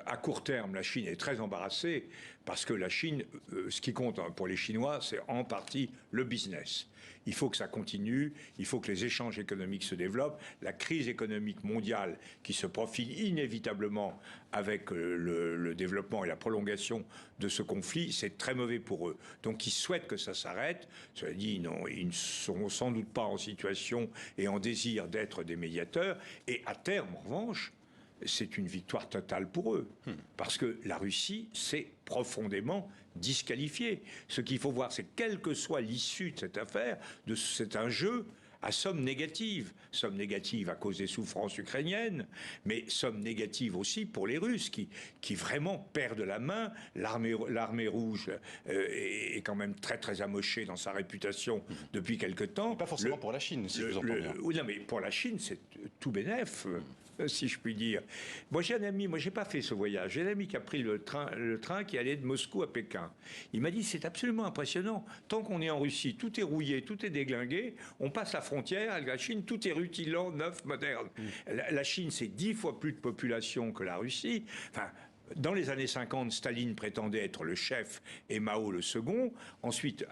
À court terme, la Chine est très embarrassée parce que la Chine, ce qui compte pour les Chinois, c'est en partie le business. Il faut que ça continue, il faut que les échanges économiques se développent. La crise économique mondiale qui se profile inévitablement avec le développement et la prolongation de ce conflit, c'est très mauvais pour eux. Donc ils souhaitent que ça s'arrête. Cela dit, non, ils ne sont sans doute pas en situation et en désir d'être des médiateurs. Et à terme, en revanche, c'est une victoire totale pour eux. Parce que la Russie s'est profondément disqualifiée. Ce qu'il faut voir, c'est quelle que soit l'issue de cette affaire, c'est un jeu à somme négative. Somme négative à cause des souffrances ukrainiennes, mais somme négative aussi pour les Russes qui vraiment perdent la main. L'armée rouge est quand même très très amochée dans sa réputation depuis quelque temps. Mais pas forcément pour la Chine, si je vous entends bien. Oui, non, mais pour la Chine, c'est tout bénef, si je puis dire. Moi, j'ai un ami, j'ai pas fait ce voyage. J'ai un ami qui a pris le train qui allait de Moscou à Pékin. Il m'a dit, c'est absolument impressionnant. Tant qu'on est en Russie, tout est rouillé, tout est déglingué. On passe la frontière avec la Chine, tout est rutilant, neuf, moderne. La Chine, c'est 10 fois plus de population que la Russie. Enfin, dans les années 50, Staline prétendait être le chef et Mao le second. Ensuite,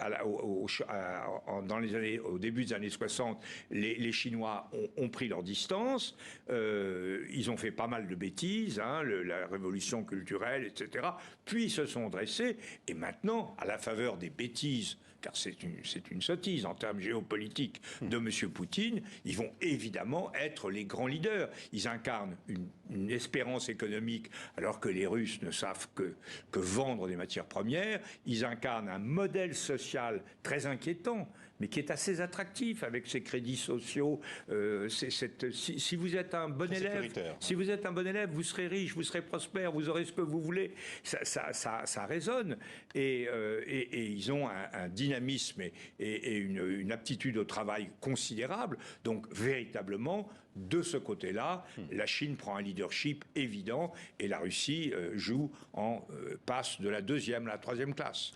au début des années 60, les Chinois ont pris leur distance. Ils ont fait pas mal de bêtises, la révolution culturelle, etc. Puis ils se sont dressés. Et maintenant, à la faveur des bêtises, car c'est une sottise en termes géopolitiques de M. Poutine, ils vont évidemment être les grands leaders. Ils incarnent une espérance économique, alors que les Russes ne savent que vendre des matières premières. Ils incarnent un modèle social très inquiétant, mais qui est assez attractif avec ses crédits sociaux. Si vous êtes un bon élève, vous serez riche, vous serez prospère, vous aurez ce que vous voulez. Ça résonne. Et ils ont un dynamisme et une aptitude au travail considérable. Donc, véritablement, de ce côté-là, la Chine prend un leadership évident et la Russie passe de la 2e à la 3e classe.